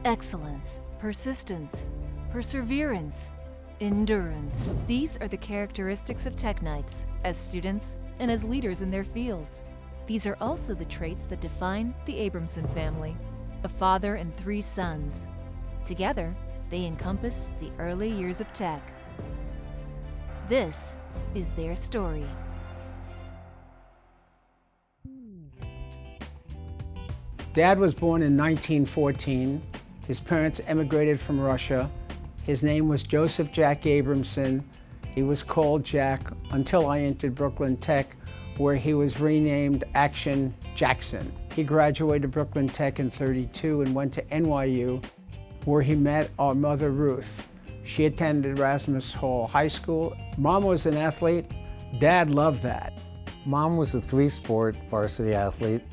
Excellence, persistence, perseverance, endurance. These are the characteristics of Technites as students and as leaders in their fields. These are also the traits that define the Abramson family, a father and 3 sons. Together, they encompass the early years of tech. This is their story. Dad was born in 1914. His parents emigrated from Russia. His name was Joseph Jack Abramson. He was called Jack until I entered Brooklyn Tech, where he was renamed Action Jackson. He graduated Brooklyn Tech in '32 and went to NYU, where he met our mother, Ruth. She attended Erasmus Hall High School. Mom was an athlete. Dad loved that. Mom was a 3-sport varsity athlete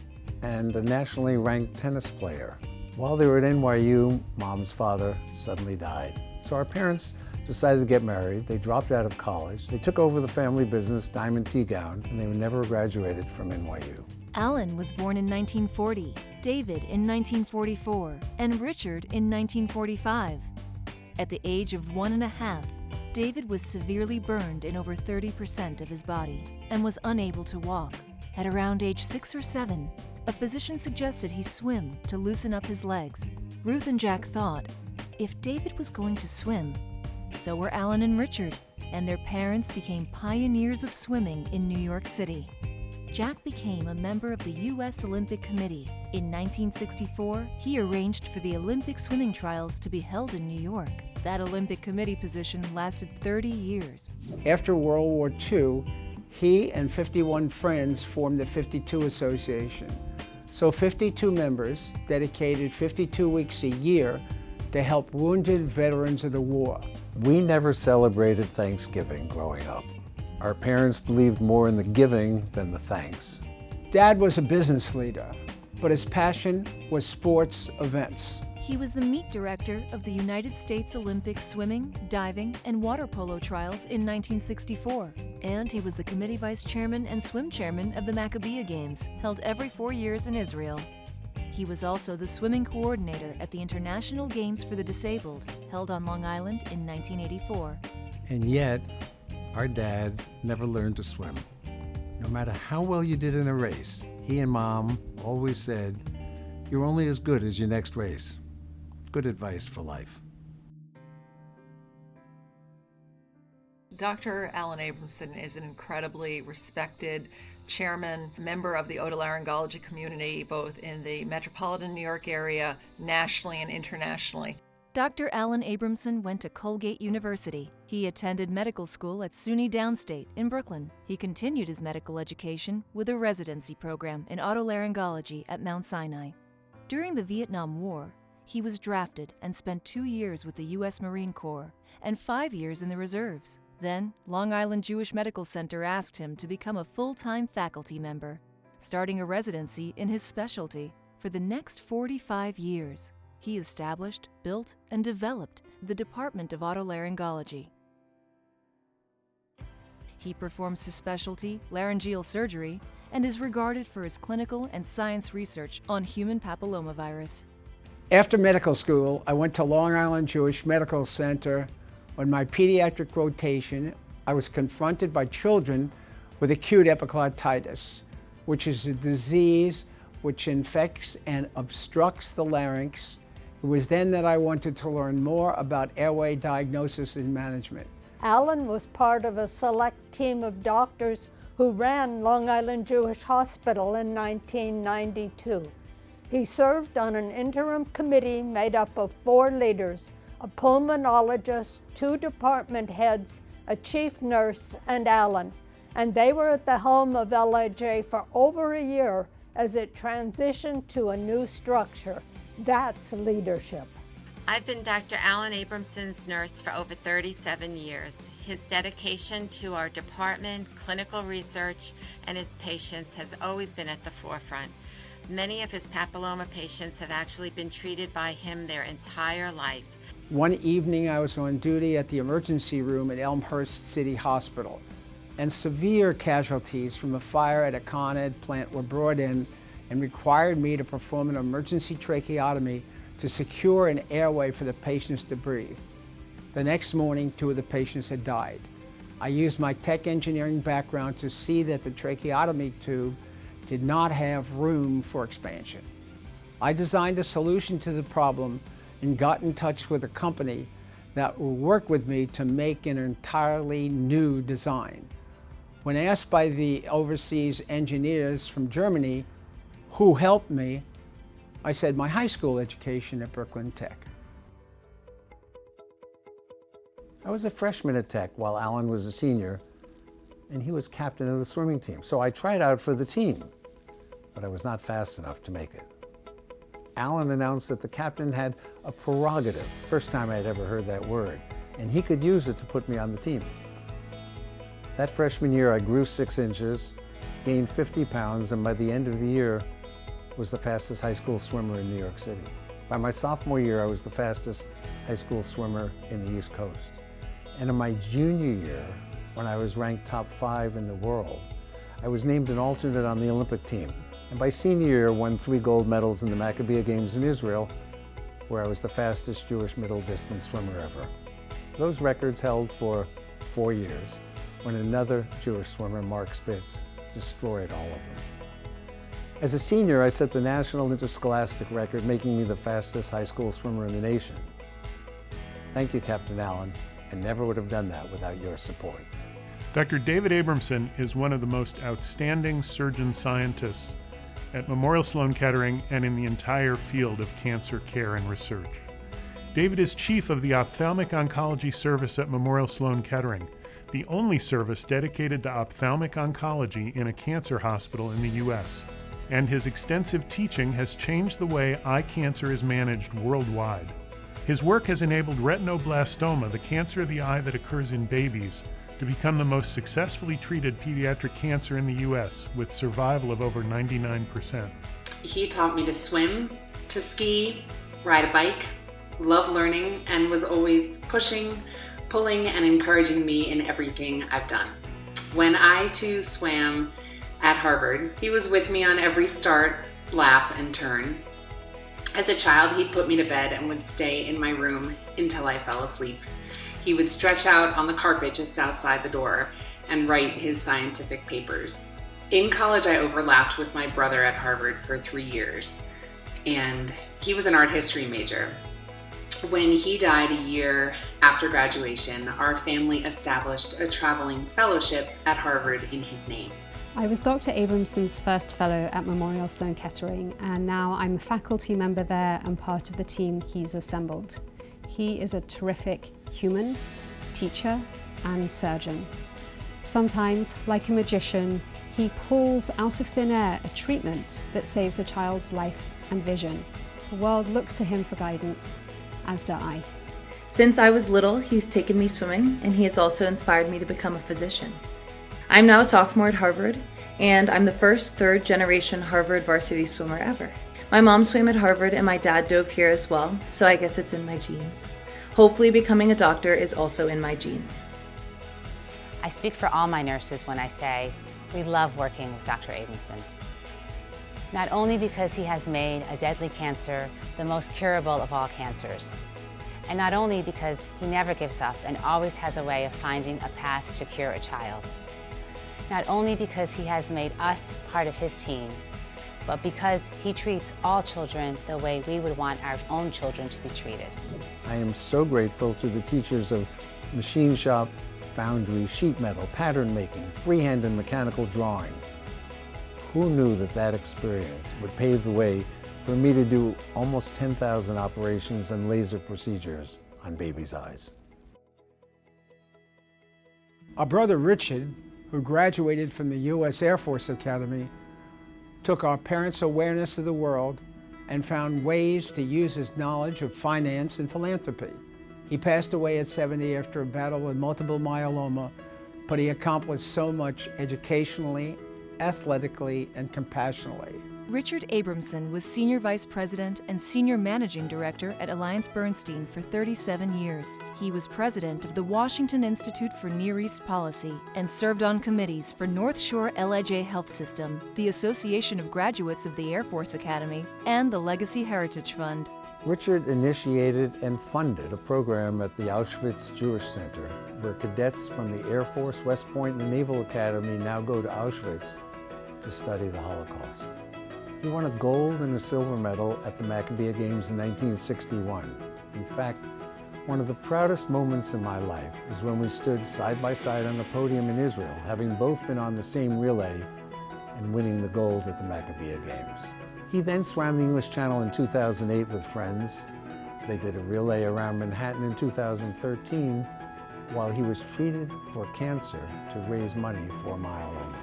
and a nationally ranked tennis player. While they were at NYU, Mom's father suddenly died. So our parents decided to get married. They dropped out of college. They took over the family business, Diamond Tea Gown, and they never graduated from NYU. Allan was born in 1940, David in 1944, and Richard in 1945. At the age of 1½, David was severely burned in over 30% of his body and was unable to walk. At around age 6 or 7, a physician suggested he swim to loosen up his legs. Ruth and Jack thought, if David was going to swim, so were Allan and Richard, and their parents became pioneers of swimming in New York City. Jack became a member of the U.S. Olympic Committee. In 1964, he arranged for the Olympic swimming trials to be held in New York. That Olympic Committee position lasted 30 years. After World War II, he and 51 friends formed the 52 Association. So 52 members dedicated 52 weeks a year to help wounded veterans of the war. We never celebrated Thanksgiving growing up. Our parents believed more in the giving than the thanks. Dad was a business leader, but his passion was sports events. He was the meet director of the United States Olympic swimming, diving, and water polo trials in 1964. And he was the committee vice chairman and swim chairman of the Maccabiah Games, held every 4 years in Israel. He was also the swimming coordinator at the International Games for the Disabled, held on Long Island in 1984. And yet, our dad never learned to swim. No matter how well you did in a race, he and Mom always said, "You're only as good as your next race." Good advice for life. Dr. Allan Abramson is an incredibly respected chairman, member of the otolaryngology community, both in the metropolitan New York area, nationally and internationally. Dr. Allan Abramson went to Colgate University. He attended medical school at SUNY Downstate in Brooklyn. He continued his medical education with a residency program in otolaryngology at Mount Sinai. During the Vietnam War, he was drafted and spent 2 years with the U.S. Marine Corps and 5 years in the reserves. Then, Long Island Jewish Medical Center asked him to become a full-time faculty member, starting a residency in his specialty. For the next 45 years, he established, built, and developed the Department of Otolaryngology. He performs his specialty, laryngeal surgery, and is regarded for his clinical and science research on human papillomavirus. After medical school, I went to Long Island Jewish Medical Center. On my pediatric rotation, I was confronted by children with acute epiglottitis, which is a disease which infects and obstructs the larynx. It was then that I wanted to learn more about airway diagnosis and management. Allan was part of a select team of doctors who ran Long Island Jewish Hospital in 1992. He served on an interim committee made up of 4 leaders, a pulmonologist, 2 department heads, a chief nurse, and Allan. And they were at the helm of LIJ for over a year as it transitioned to a new structure. That's leadership. I've been Dr. Allan Abramson's nurse for over 37 years. His dedication to our department, clinical research, and his patients has always been at the forefront. Many of his papilloma patients have actually been treated by him their entire life. One evening I was on duty at the emergency room at Elmhurst City Hospital, and severe casualties from a fire at a Con Ed plant were brought in and required me to perform an emergency tracheotomy to secure an airway for the patients to breathe. The next morning, 2 of the patients had died. I used my tech engineering background to see that the tracheotomy tube did not have room for expansion. I designed a solution to the problem and got in touch with a company that will work with me to make an entirely new design. When asked by the overseas engineers from Germany who helped me, I said my high school education at Brooklyn Tech. I was a freshman at Tech while Allan was a senior, and he was captain of the swimming team. So I tried out for the team, but I was not fast enough to make it. Allan announced that the captain had a prerogative, first time I'd ever heard that word, and he could use it to put me on the team. That freshman year, I grew 6 inches, gained 50 pounds, and by the end of the year, was the fastest high school swimmer in New York City. By my sophomore year, I was the fastest high school swimmer in the East Coast. And in my junior year, when I was ranked top 5 in the world, I was named an alternate on the Olympic team. And by senior year, won 3 gold medals in the Maccabiah Games in Israel, where I was the fastest Jewish middle distance swimmer ever. Those records held for 4 years, when another Jewish swimmer, Mark Spitz, destroyed all of them. As a senior, I set the national interscholastic record, making me the fastest high school swimmer in the nation. Thank you, Captain Allan. I never would have done that without your support. Dr. David Abramson is one of the most outstanding surgeon scientists at Memorial Sloan Kettering and in the entire field of cancer care and research. David is chief of the Ophthalmic Oncology Service at Memorial Sloan Kettering, the only service dedicated to ophthalmic oncology in a cancer hospital in the U.S. And his extensive teaching has changed the way eye cancer is managed worldwide. His work has enabled retinoblastoma, the cancer of the eye that occurs in babies, to become the most successfully treated pediatric cancer in the U.S., with survival of over 99%. He taught me to swim, to ski, ride a bike, love learning, and was always pushing, pulling, and encouraging me in everything I've done. When I too swam at Harvard, he was with me on every start, lap, and turn. As a child, he'd put me to bed and would stay in my room until I fell asleep. He would stretch out on the carpet just outside the door and write his scientific papers. In college, I overlapped with my brother at Harvard for 3 years, and he was an art history major. When he died a year after graduation, our family established a traveling fellowship at Harvard in his name. I was Dr. Abramson's first fellow at Memorial Sloan Kettering, and now I'm a faculty member there and part of the team he's assembled. He is a terrific human, teacher, and surgeon. Sometimes, like a magician, he pulls out of thin air a treatment that saves a child's life and vision. The world looks to him for guidance, as do I. Since I was little, he's taken me swimming, and he has also inspired me to become a physician. I'm now a sophomore at Harvard, and I'm the first third-generation Harvard varsity swimmer ever. My mom swam at Harvard, and my dad dove here as well, so I guess it's in my genes. Hopefully becoming a doctor is also in my genes. I speak for all my nurses when I say we love working with Dr. Abramson. Not only because he has made a deadly cancer the most curable of all cancers, and not only because he never gives up and always has a way of finding a path to cure a child. Not only because he has made us part of his team, but because he treats all children the way we would want our own children to be treated. I am so grateful to the teachers of machine shop, foundry, sheet metal, pattern making, freehand and mechanical drawing. Who knew that that experience would pave the way for me to do almost 10,000 operations and laser procedures on babies' eyes? Our brother Richard, who graduated from the U.S. Air Force Academy, took our parents' awareness of the world and found ways to use his knowledge of finance and philanthropy. He passed away at 70 after a battle with multiple myeloma, but he accomplished so much educationally, athletically, and compassionately. Richard Abramson was Senior Vice President and Senior Managing Director at Alliance Bernstein for 37 years. He was President of the Washington Institute for Near East Policy and served on committees for North Shore LIJ Health System, the Association of Graduates of the Air Force Academy, and the Legacy Heritage Fund. Richard initiated and funded a program at the Auschwitz Jewish Center, where cadets from the Air Force, West Point, and the Naval Academy now go to Auschwitz to study the Holocaust. He won a gold and a silver medal at the Maccabi Games in 1961. In fact, one of the proudest moments in my life is when we stood side by side on the podium in Israel, having both been on the same relay and winning the gold at the Maccabi Games. He then swam the English Channel in 2008 with friends. They did a relay around Manhattan in 2013 while he was treated for cancer to raise money for myeloma.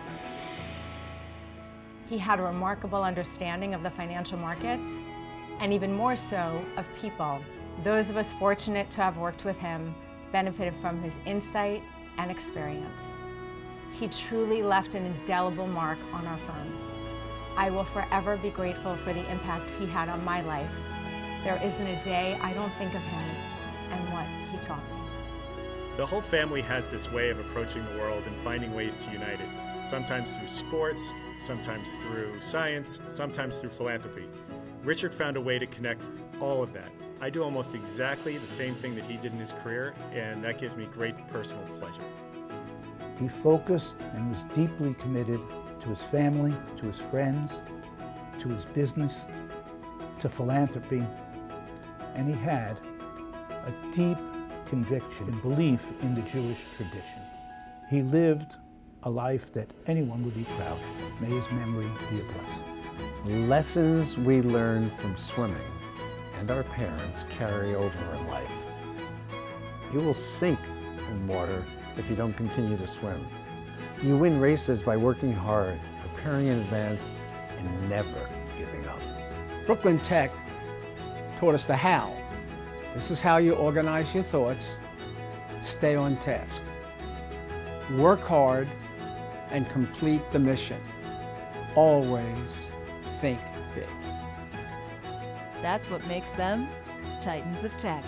He had a remarkable understanding of the financial markets, and even more so, of people. Those of us fortunate to have worked with him benefited from his insight and experience. He truly left an indelible mark on our firm. I will forever be grateful for the impact he had on my life. There isn't a day I don't think of him and what he taught me. The whole family has this way of approaching the world and finding ways to unite it, sometimes through sports, sometimes through science, sometimes through philanthropy. Richard found a way to connect all of that. I do almost exactly the same thing that he did in his career, and that gives me great personal pleasure. He focused and was deeply committed to his family, to his friends, to his business, to philanthropy, and he had a deep conviction and belief in the Jewish tradition. He lived a life that anyone would be proud of. May his memory be a blessing. Lessons we learn from swimming and our parents carry over in life. You will sink in water if you don't continue to swim. You win races by working hard, preparing in advance, and never giving up. Brooklyn Tech taught us the how. This is how you organize your thoughts, stay on task, work hard, and complete the mission. Always think big. That's what makes them Titans of Tech.